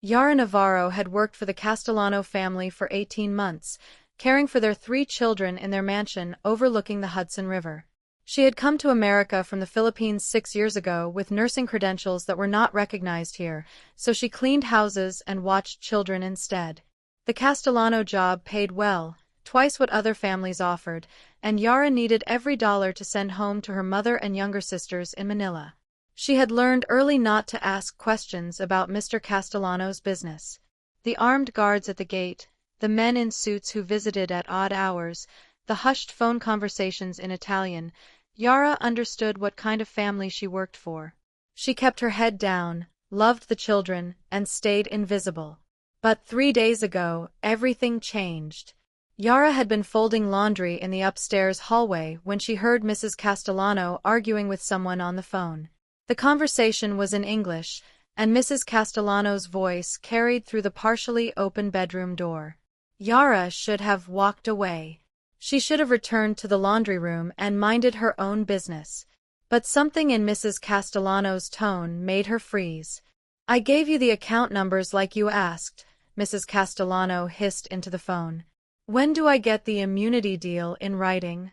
Yara Navarro had worked for the Castellano family for 18 months, caring for their 3 children in their mansion overlooking the Hudson River. She had come to America from the Philippines 6 years ago with nursing credentials that were not recognized here, so she cleaned houses and watched children instead. The Castellano job paid well, twice what other families offered, and Yara needed every dollar to send home to her mother and younger sisters in Manila. She had learned early not to ask questions about Mr. Castellano's business. The armed guards at the gate, the men in suits who visited at odd hours, the hushed phone conversations in Italian, Yara understood what kind of family she worked for. She kept her head down, loved the children, and stayed invisible. But 3 days ago, everything changed. Yara had been folding laundry in the upstairs hallway when she heard Mrs. Castellano arguing with someone on the phone. The conversation was in English, and Mrs. Castellano's voice carried through the partially open bedroom door. Yara should have walked away. She should have returned to the laundry room and minded her own business. But something in Mrs. Castellano's tone made her freeze. "I gave you the account numbers like you asked," Mrs. Castellano hissed into the phone. "When do I get the immunity deal in writing?"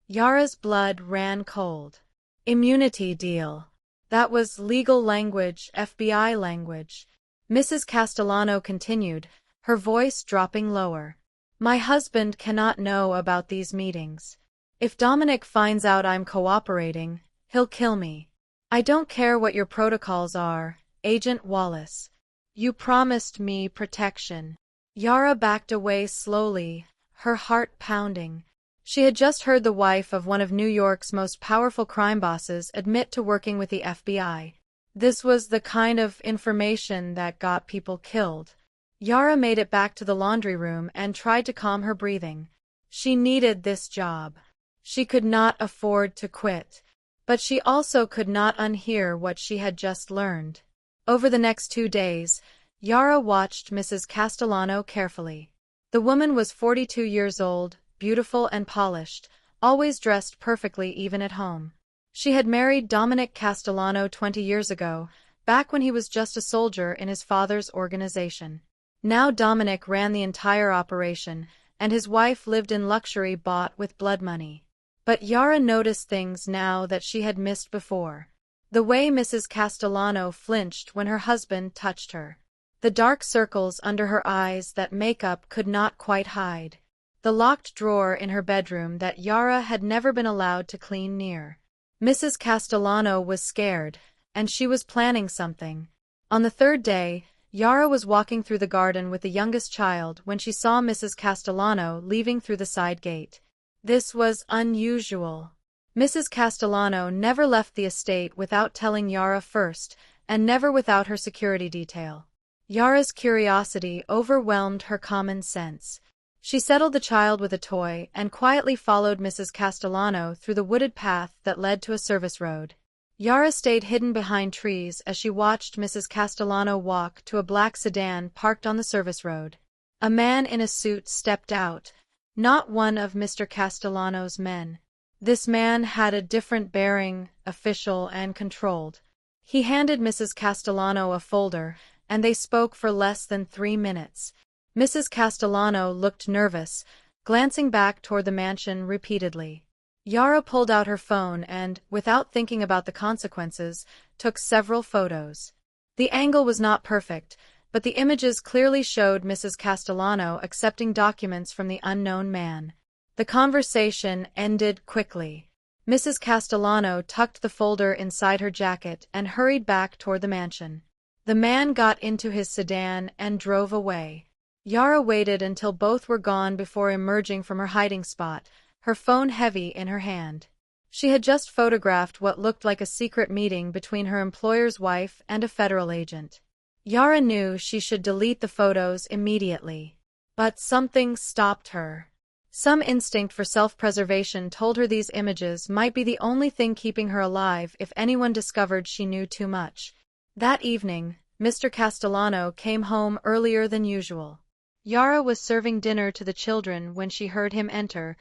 Yara's blood ran cold. Immunity deal. That was legal language, FBI language. Mrs. Castellano continued, her voice dropping lower. "My husband cannot know about these meetings. If Dominic finds out I'm cooperating, he'll kill me. I don't care what your protocols are, Agent Wallace. You promised me protection." Yara backed away slowly, her heart pounding. She had just heard the wife of one of New York's most powerful crime bosses admit to working with the FBI. This was the kind of information that got people killed. Yara made it back to the laundry room and tried to calm her breathing. She needed this job. She could not afford to quit. But she also could not unhear what she had just learned. Over the next 2 days, Yara watched Mrs. Castellano carefully. The woman was 42 years old, beautiful and polished, always dressed perfectly even at home. She had married Dominic Castellano 20 years ago, back when he was just a soldier in his father's organization. Now Dominic ran the entire operation, and his wife lived in luxury bought with blood money. But Yara noticed things now that she had missed before. The way Mrs. Castellano flinched when her husband touched her. The dark circles under her eyes that makeup could not quite hide. The locked drawer in her bedroom that Yara had never been allowed to clean near. Mrs. Castellano was scared, and she was planning something. On the 3rd day, Yara was walking through the garden with the youngest child when she saw Mrs. Castellano leaving through the side gate. This was unusual. Mrs. Castellano never left the estate without telling Yara first, and never without her security detail. Yara's curiosity overwhelmed her common sense. She settled the child with a toy and quietly followed Mrs. Castellano through the wooded path that led to a service road. Yara stayed hidden behind trees as she watched Mrs. Castellano walk to a black sedan parked on the service road. A man in a suit stepped out, not one of Mr. Castellano's men. This man had a different bearing, official and controlled. He handed Mrs. Castellano a folder, and they spoke for less than 3 minutes. Mrs. Castellano looked nervous, glancing back toward the mansion repeatedly. Yara pulled out her phone and, without thinking about the consequences, took several photos. The angle was not perfect, but the images clearly showed Mrs. Castellano accepting documents from the unknown man. The conversation ended quickly. Mrs. Castellano tucked the folder inside her jacket and hurried back toward the mansion. The man got into his sedan and drove away. Yara waited until both were gone before emerging from her hiding spot, her phone heavy in her hand. She had just photographed what looked like a secret meeting between her employer's wife and a federal agent. Yara knew she should delete the photos immediately. But something stopped her. Some instinct for self-preservation told her these images might be the only thing keeping her alive if anyone discovered she knew too much. That evening, Mr. Castellano came home earlier than usual. Yara was serving dinner to the children when she heard him enter,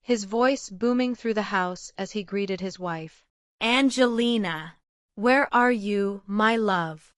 his voice booming through the house as he greeted his wife. "Angelina! Where are you, my love?"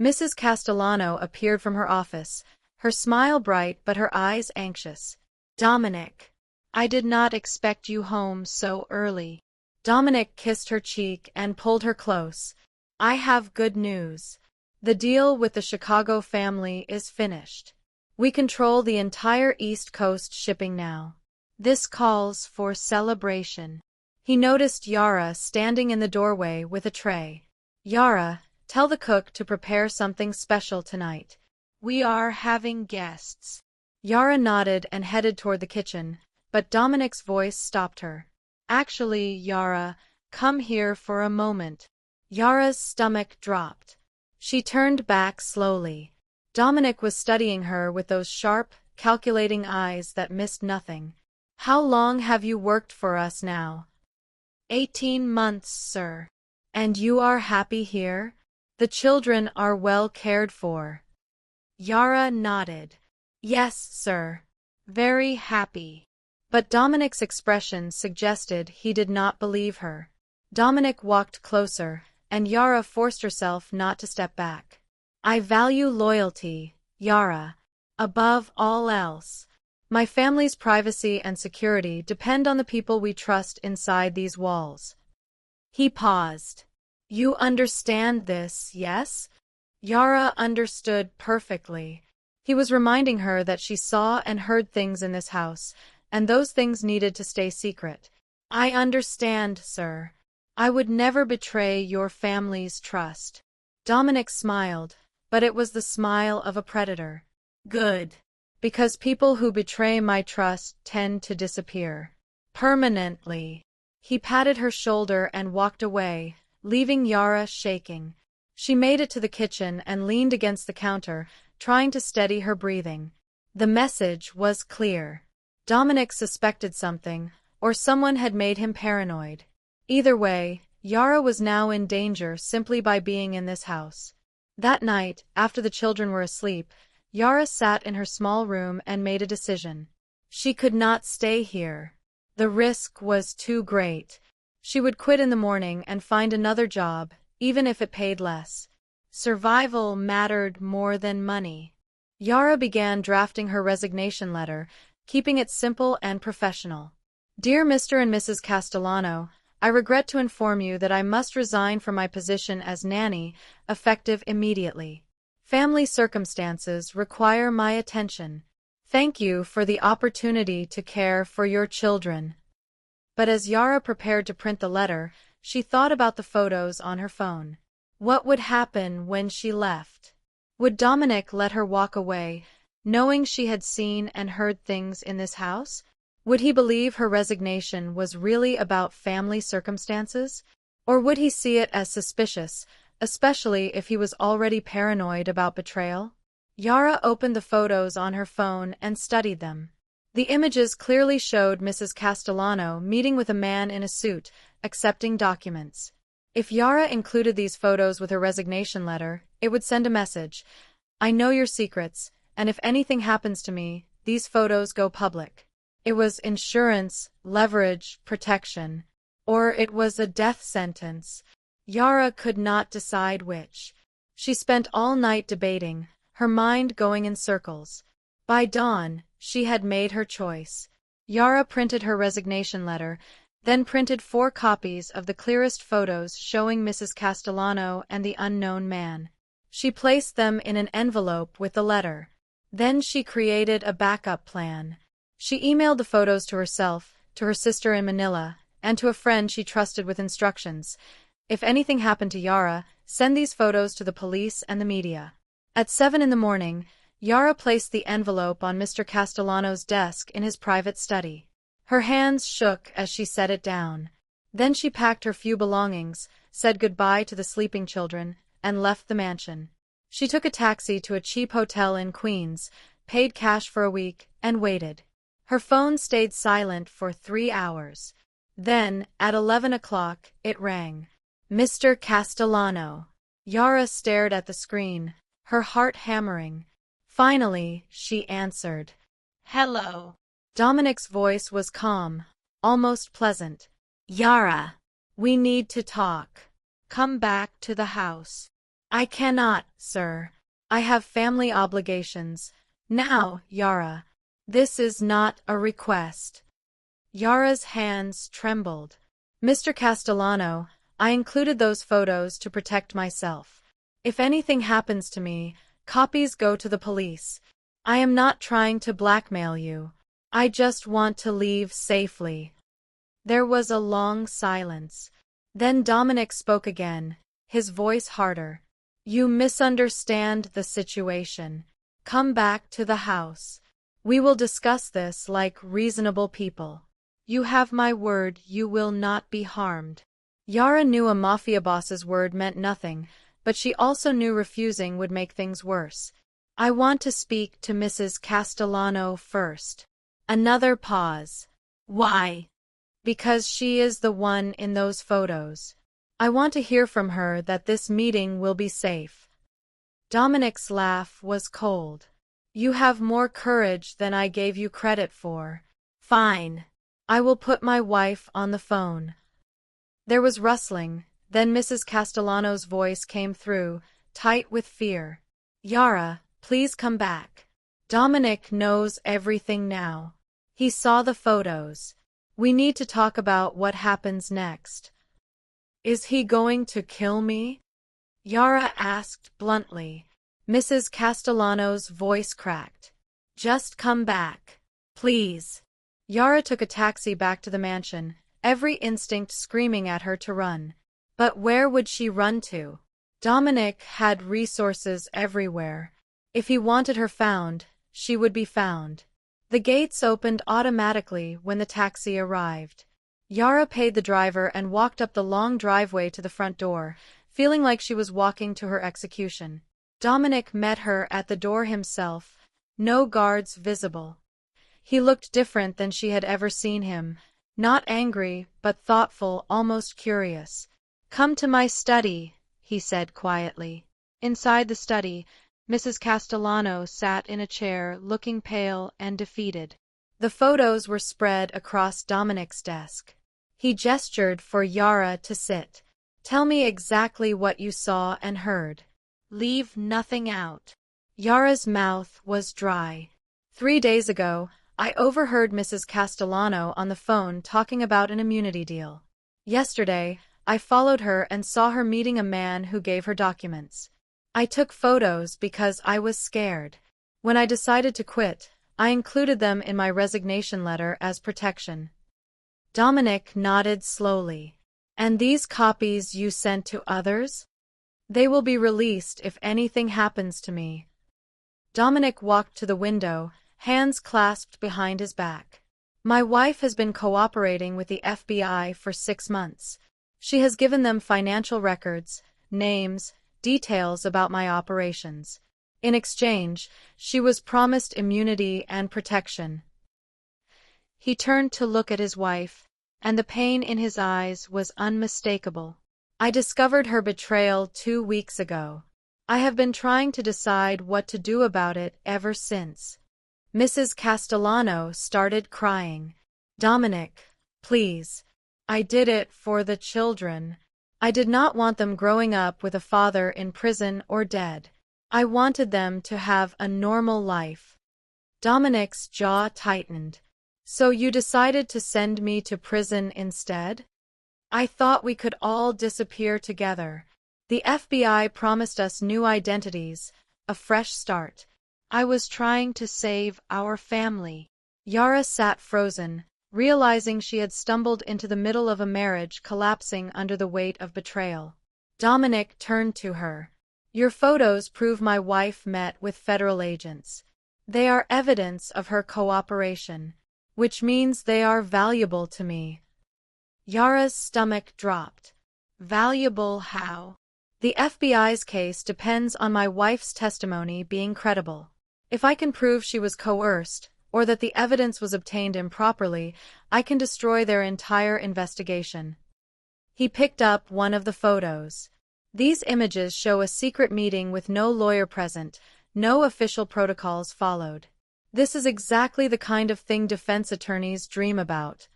Mrs. Castellano appeared from her office, her smile bright but her eyes anxious. Dominic, I did not expect you home so early. Dominic kissed her cheek and pulled her close. I have good news. The deal with the Chicago family is finished. We control the entire East Coast shipping now. This calls for celebration. He noticed Yara standing in the doorway with a tray. Yara, tell the cook to prepare something special tonight. We are having guests. Yara nodded and headed toward the kitchen, but Dominic's voice stopped her. Actually, Yara, come here for a moment. Yara's stomach dropped. She turned back slowly. Dominic was studying her with those sharp, calculating eyes that missed nothing. How long have you worked for us now? 18 months, sir. And you are happy here? The children are well cared for. Yara nodded. Yes, sir. Very happy. But Dominic's expression suggested he did not believe her. Dominic walked closer, and Yara forced herself not to step back. I value loyalty, Yara, above all else. My family's privacy and security depend on the people we trust inside these walls. He paused. You understand this, yes? Yara understood perfectly. He was reminding her that she saw and heard things in this house, and those things needed to stay secret. I understand, sir. I would never betray your family's trust. Dominic smiled, but it was the smile of a predator. Good. Because people who betray my trust tend to disappear. Permanently. He patted her shoulder and walked away, leaving Yara shaking. She made it to the kitchen and leaned against the counter, trying to steady her breathing. The message was clear. Dominic suspected something, or someone had made him paranoid. Either way, Yara was now in danger simply by being in this house. That night, after the children were asleep, Yara sat in her small room and made a decision. She could not stay here. The risk was too great. She would quit in the morning and find another job, even if it paid less. Survival mattered more than money. Yara began drafting her resignation letter, keeping it simple and professional. Dear Mr. and Mrs. Castellano, I regret to inform you that I must resign from my position as nanny, effective immediately. Family circumstances require my attention. Thank you for the opportunity to care for your children. But as Yara prepared to print the letter, she thought about the photos on her phone. What would happen when she left? Would Dominic let her walk away, knowing she had seen and heard things in this house? Would he believe her resignation was really about family circumstances? Or would he see it as suspicious, especially if he was already paranoid about betrayal? Yara opened the photos on her phone and studied them. The images clearly showed Mrs. Castellano meeting with a man in a suit, accepting documents. If Yara included these photos with her resignation letter, it would send a message. I know your secrets, and if anything happens to me, these photos go public. It was insurance, leverage, protection. Or it was a death sentence. Yara could not decide which. She spent all night debating, her mind going in circles. By dawn, she had made her choice. Yara printed her resignation letter, then printed 4 copies of the clearest photos showing Mrs. Castellano and the unknown man. She placed them in an envelope with the letter. Then she created a backup plan. She emailed the photos to herself, to her sister in Manila, and to a friend she trusted with instructions. If anything happened to Yara, send these photos to the police and the media. At 7 in the morning, Yara placed the envelope on Mr. Castellano's desk in his private study. Her hands shook as she set it down. Then she packed her few belongings, said goodbye to the sleeping children, and left the mansion. She took a taxi to a cheap hotel in Queens, paid cash for a week, and waited. Her phone stayed silent for 3 hours. Then, at 11 o'clock, it rang. Mr. Castellano. Yara stared at the screen, her heart hammering. Finally, she answered. Hello. Dominic's voice was calm, almost pleasant. Yara, we need to talk. Come back to the house. I cannot, sir. I have family obligations. Now, Yara. This is not a request. Yara's hands trembled. Mr. Castellano, I included those photos to protect myself. If anything happens to me, copies go to the police. I am not trying to blackmail you. I just want to leave safely. There was a long silence. Then Dominic spoke again, his voice harder. You misunderstand the situation. Come back to the house. We will discuss this like reasonable people. You have my word you will not be harmed. Yara knew a Mafia boss's word meant nothing, but she also knew refusing would make things worse. I want to speak to Mrs. Castellano first. Another pause. Why? Because she is the one in those photos. I want to hear from her that this meeting will be safe. Dominic's laugh was cold. You have more courage than I gave you credit for. Fine. I will put my wife on the phone. There was rustling, then Mrs. Castellano's voice came through, tight with fear. Yara, please come back. Dominic knows everything now. He saw the photos. We need to talk about what happens next. Is he going to kill me? Yara asked bluntly. Mrs. Castellano's voice cracked. Just come back. Please. Yara took a taxi back to the mansion, every instinct screaming at her to run. But where would she run to? Dominic had resources everywhere. If he wanted her found, she would be found. The gates opened automatically when the taxi arrived. Yara paid the driver and walked up the long driveway to the front door, feeling like she was walking to her execution. Dominic met her at the door himself, no guards visible. He looked different than she had ever seen him, not angry, but thoughtful, almost curious. Come to my study, he said quietly. Inside the study, Mrs. Castellano sat in a chair, looking pale and defeated. The photos were spread across Dominic's desk. He gestured for Yara to sit. Tell me exactly what you saw and heard. Leave nothing out. Yara's mouth was dry. 3 days ago, I overheard Mrs. Castellano on the phone talking about an immunity deal. Yesterday, I followed her and saw her meeting a man who gave her documents. I took photos because I was scared. When I decided to quit, I included them in my resignation letter as protection. Dominic nodded slowly. And these copies you sent to others? They will be released if anything happens to me. Dominic walked to the window, hands clasped behind his back. My wife has been cooperating with the FBI for 6 months. She has given them financial records, names, details about my operations. In exchange, she was promised immunity and protection. He turned to look at his wife, and the pain in his eyes was unmistakable. I discovered her betrayal 2 weeks ago. I have been trying to decide what to do about it ever since. Mrs. Castellano started crying. Dominic, please. I did it for the children. I did not want them growing up with a father in prison or dead. I wanted them to have a normal life. Dominic's jaw tightened. So you decided to send me to prison instead? I thought we could all disappear together. The FBI promised us new identities, a fresh start. I was trying to save our family. Yara sat frozen, realizing she had stumbled into the middle of a marriage collapsing under the weight of betrayal. Dominic turned to her. Your photos prove my wife met with federal agents. They are evidence of her cooperation, which means they are valuable to me. Yara's stomach dropped. Valuable how? The FBI's case depends on my wife's testimony being credible. If I can prove she was coerced, or that the evidence was obtained improperly, I can destroy their entire investigation. He picked up one of the photos. These images show a secret meeting with no lawyer present, no official protocols followed. This is exactly the kind of thing defense attorneys dream about.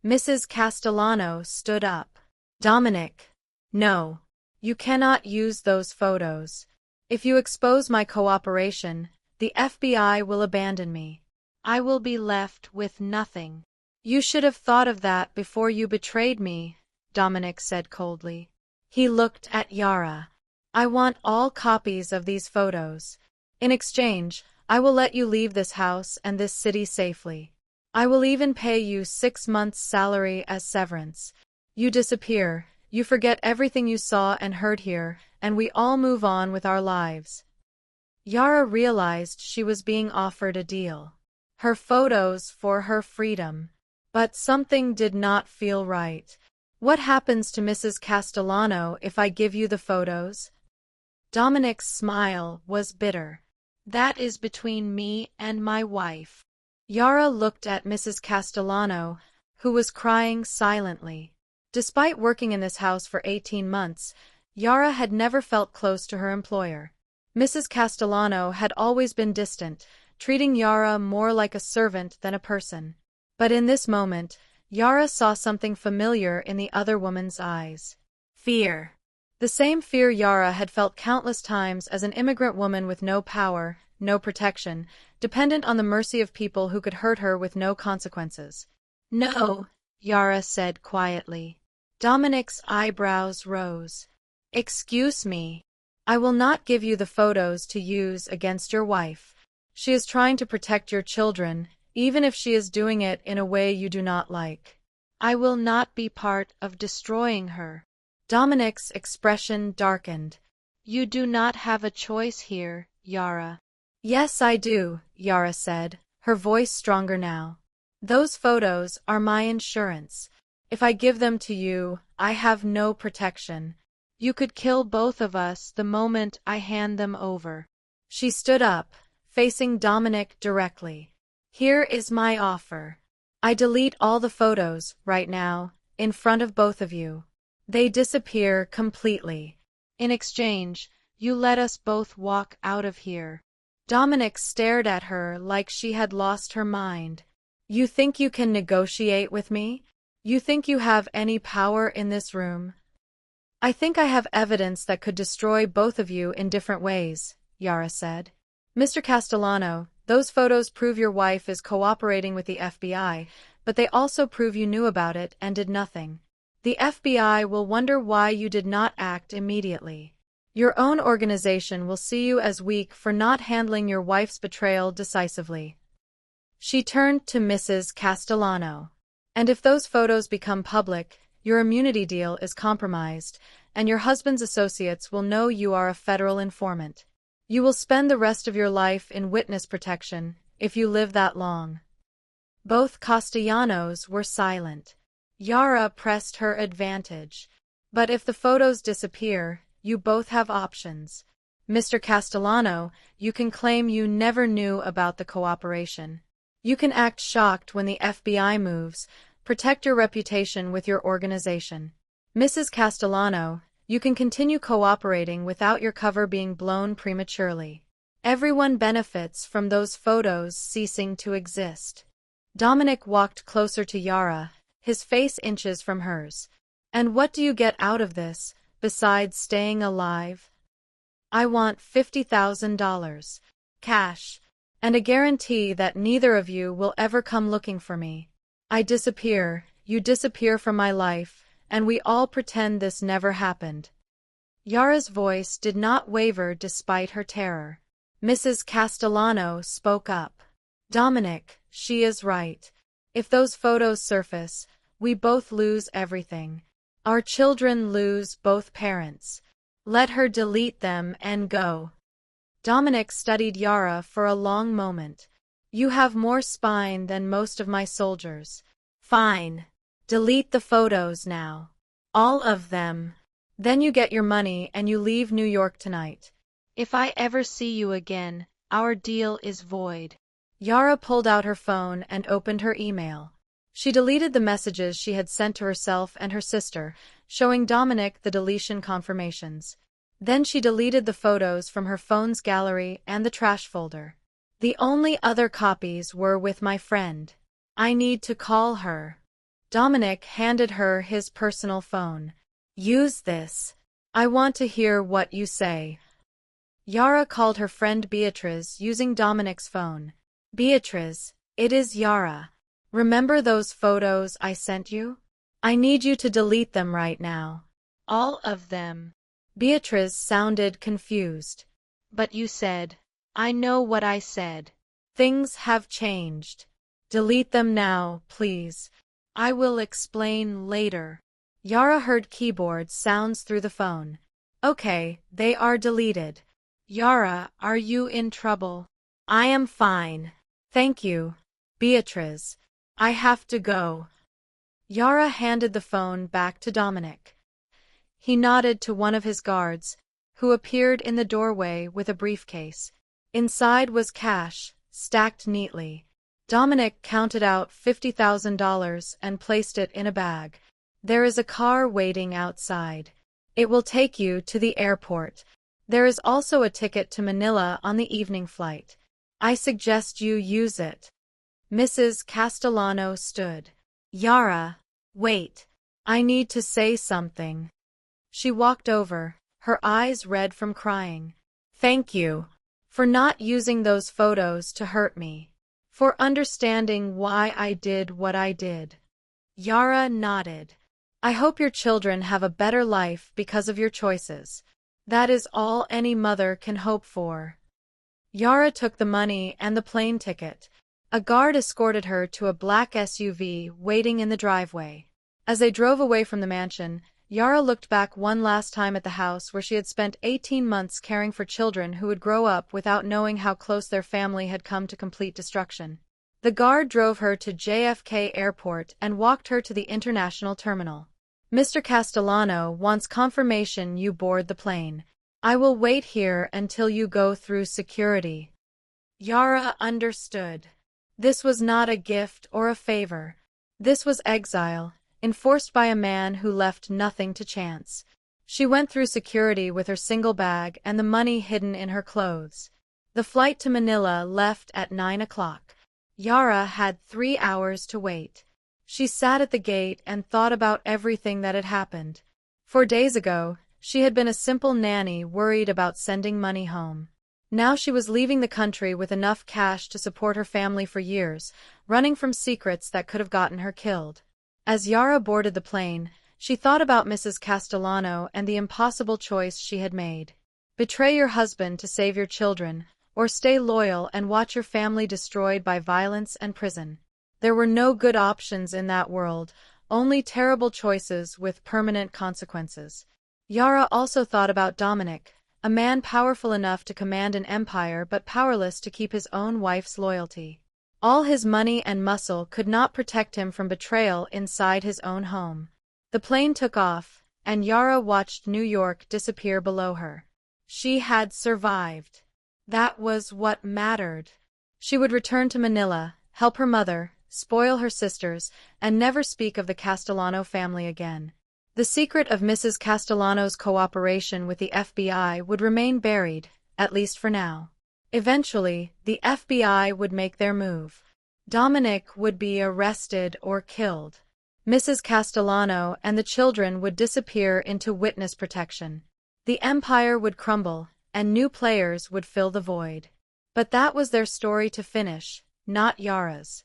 Mrs. Castellano stood up. Dominic. No. You cannot use those photos. If you expose my cooperation, the FBI will abandon me. I will be left with nothing. You should have thought of that before you betrayed me, Dominic said coldly. He looked at Yara. I want all copies of these photos. In exchange, I will let you leave this house and this city safely. I will even pay you 6 months' salary as severance. You disappear, you forget everything you saw and heard here, and we all move on with our lives. Yara realized she was being offered a deal. Her photos for her freedom. But something did not feel right. What happens to Mrs. Castellano if I give you the photos? Dominic's smile was bitter. That is between me and my wife. Yara looked at Mrs. Castellano, who was crying silently. Despite working in this house for 18 months, Yara had never felt close to her employer. Mrs. Castellano had always been distant, treating Yara more like a servant than a person. But in this moment, Yara saw something familiar in the other woman's eyes. Fear. The same fear Yara had felt countless times as an immigrant woman with no power, no protection, dependent on the mercy of people who could hurt her with no consequences. No, Yara said quietly. Dominic's eyebrows rose. Excuse me. I will not give you the photos to use against your wife. She is trying to protect your children, even if she is doing it in a way you do not like. I will not be part of destroying her. Dominic's expression darkened. You do not have a choice here, Yara. Yes, I do, Yara said, her voice stronger now. Those photos are my insurance. If I give them to you, I have no protection. You could kill both of us the moment I hand them over. She stood up, facing Dominic directly. Here is my offer. I delete all the photos, right now, in front of both of you. They disappear completely. In exchange, you let us both walk out of here. Dominic stared at her like she had lost her mind. You think you can negotiate with me? You think you have any power in this room? I think I have evidence that could destroy both of you in different ways, Yara said. Mr. Castellano, those photos prove your wife is cooperating with the FBI, but they also prove you knew about it and did nothing. The FBI will wonder why you did not act immediately. Your own organization will see you as weak for not handling your wife's betrayal decisively. She turned to Mrs. Castellano. And if those photos become public, your immunity deal is compromised, and your husband's associates will know you are a federal informant. You will spend the rest of your life in witness protection, if you live that long. Both Castellanos were silent. Yara pressed her advantage. But if the photos disappear, you both have options. Mr. Castellano, you can claim you never knew about the cooperation. You can act shocked when the FBI moves, protect your reputation with your organization. Mrs. Castellano, you can continue cooperating without your cover being blown prematurely. Everyone benefits from those photos ceasing to exist. Dominic walked closer to Yara, his face inches from hers. And what do you get out of this, besides staying alive? I want $50,000. Cash. And a guarantee that neither of you will ever come looking for me. I disappear, you disappear from my life, and we all pretend this never happened. Yara's voice did not waver despite her terror. Mrs. Castellano spoke up. Dominic, she is right. If those photos surface, we both lose everything. Our children lose both parents. Let her delete them and go. Dominic studied Yara for a long moment. You have more spine than most of my soldiers. Fine. Delete the photos now. All of them. Then you get your money and you leave New York tonight. If I ever see you again, our deal is void. Yara pulled out her phone and opened her email. She deleted the messages she had sent to herself and her sister, showing Dominic the deletion confirmations. Then she deleted the photos from her phone's gallery and the trash folder. The only other copies were with my friend. I need to call her. Dominic handed her his personal phone. Use this. I want to hear what you say. Yara called her friend Beatrice using Dominic's phone. Beatrice, it is Yara. Remember those photos I sent you? I need you to delete them right now. All of them. Beatrice sounded confused. But you said. I know what I said. Things have changed. Delete them now, please. I will explain later. Yara heard keyboard sounds through the phone. Okay, they are deleted. Yara, are you in trouble? I am fine. Thank you. Beatrice, I have to go. Yara handed the phone back to Dominic. He nodded to one of his guards, who appeared in the doorway with a briefcase. Inside was cash, stacked neatly. Dominic counted out $50,000 and placed it in a bag. There is a car waiting outside. It will take you to the airport. There is also a ticket to Manila on the evening flight. I suggest you use it. Mrs. Castellano stood. Yara, wait. I need to say something. She walked over, her eyes red from crying. Thank you. For not using those photos to hurt me. For understanding why I did what I did. Yara nodded. I hope your children have a better life because of your choices. That is all any mother can hope for. Yara took the money and the plane ticket. A guard escorted her to a black SUV waiting in the driveway. As they drove away from the mansion, Yara looked back one last time at the house where she had spent 18 months caring for children who would grow up without knowing how close their family had come to complete destruction. The guard drove her to JFK Airport and walked her to the international terminal. Mr. Castellano wants confirmation you board the plane. I will wait here until you go through security. Yara understood. This was not a gift or a favor. This was exile, enforced by a man who left nothing to chance. She went through security with her single bag and the money hidden in her clothes. The flight to Manila left at 9 o'clock. Yara had 3 hours to wait. She sat at the gate and thought about everything that had happened. 4 days ago, she had been a simple nanny worried about sending money home. Now she was leaving the country with enough cash to support her family for years, running from secrets that could have gotten her killed. As Yara boarded the plane, she thought about Mrs. Castellano and the impossible choice she had made. Betray your husband to save your children, or stay loyal and watch your family destroyed by violence and prison. There were no good options in that world, only terrible choices with permanent consequences. Yara also thought about Dominic, a man powerful enough to command an empire but powerless to keep his own wife's loyalty. All his money and muscle could not protect him from betrayal inside his own home. The plane took off, and Yara watched New York disappear below her. She had survived. That was what mattered. She would return to Manila, help her mother, spoil her sisters, and never speak of the Castellano family again. The secret of Mrs. Castellano's cooperation with the FBI would remain buried, at least for now. Eventually, the FBI would make their move. Dominic would be arrested or killed. Mrs. Castellano and the children would disappear into witness protection. The empire would crumble, and new players would fill the void. But that was their story to finish, not Yara's.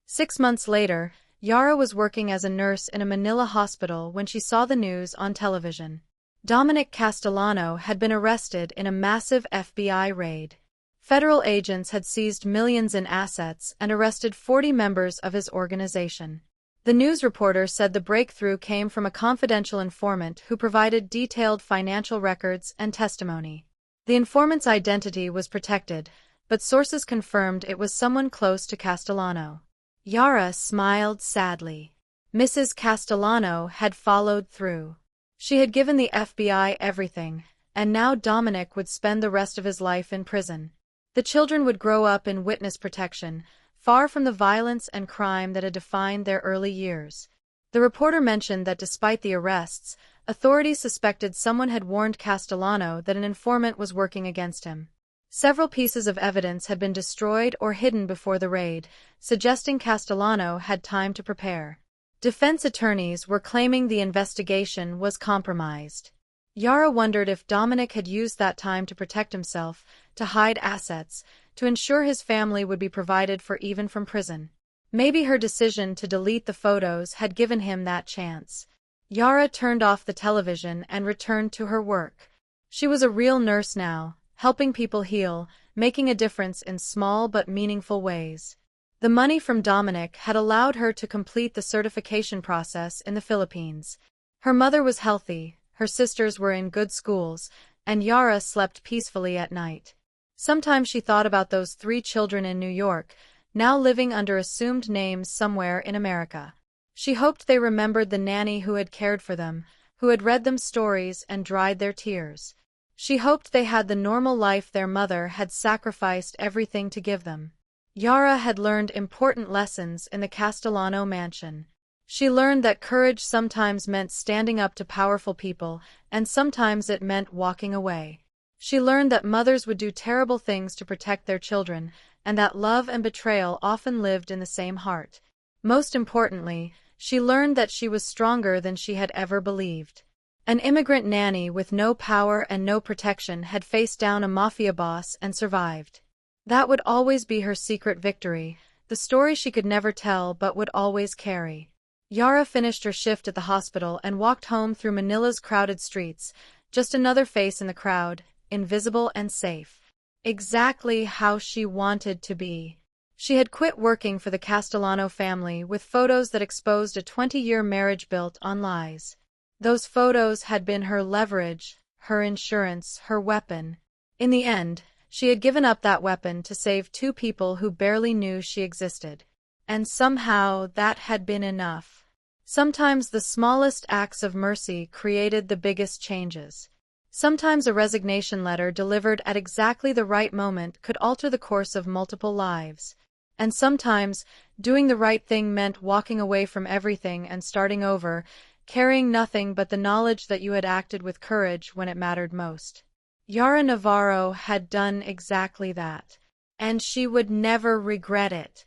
6 months later, Yara was working as a nurse in a Manila hospital when she saw the news on television. Dominic Castellano had been arrested in a massive FBI raid. Federal agents had seized millions in assets and arrested 40 members of his organization. The news reporter said the breakthrough came from a confidential informant who provided detailed financial records and testimony. The informant's identity was protected, but sources confirmed it was someone close to Castellano. Yara smiled sadly. Mrs. Castellano had followed through. She had given the FBI everything, and now Dominic would spend the rest of his life in prison. The children would grow up in witness protection, far from the violence and crime that had defined their early years. The reporter mentioned that despite the arrests, authorities suspected someone had warned Castellano that an informant was working against him. Several pieces of evidence had been destroyed or hidden before the raid, suggesting Castellano had time to prepare. Defense attorneys were claiming the investigation was compromised. Yara wondered if Dominic had used that time to protect himself, to hide assets, to ensure his family would be provided for even from prison. Maybe her decision to delete the photos had given him that chance. Yara turned off the television and returned to her work. She was a real nurse now, helping people heal, making a difference in small but meaningful ways. The money from Dominic had allowed her to complete the certification process in the Philippines. Her mother was healthy, her sisters were in good schools, and Yara slept peacefully at night. Sometimes she thought about those 3 children in New York, now living under assumed names somewhere in America. She hoped they remembered the nanny who had cared for them, who had read them stories and dried their tears. She hoped they had the normal life their mother had sacrificed everything to give them. Yara had learned important lessons in the Castellano mansion. She learned that courage sometimes meant standing up to powerful people, and sometimes it meant walking away. She learned that mothers would do terrible things to protect their children, and that love and betrayal often lived in the same heart. Most importantly, she learned that she was stronger than she had ever believed. An immigrant nanny with no power and no protection had faced down a mafia boss and survived. That would always be her secret victory, the story she could never tell but would always carry. Yara finished her shift at the hospital and walked home through Manila's crowded streets, just another face in the crowd, invisible and safe. Exactly how she wanted to be. She had quit working for the Castellano family with photos that exposed a 20-year marriage built on lies. Those photos had been her leverage, her insurance, her weapon. In the end, she had given up that weapon to save 2 people who barely knew she existed. And somehow that had been enough. Sometimes the smallest acts of mercy created the biggest changes. Sometimes a resignation letter delivered at exactly the right moment could alter the course of multiple lives. And sometimes, doing the right thing meant walking away from everything and starting over, carrying nothing but the knowledge that you had acted with courage when it mattered most. Yara Navarro had done exactly that. And she would never regret it.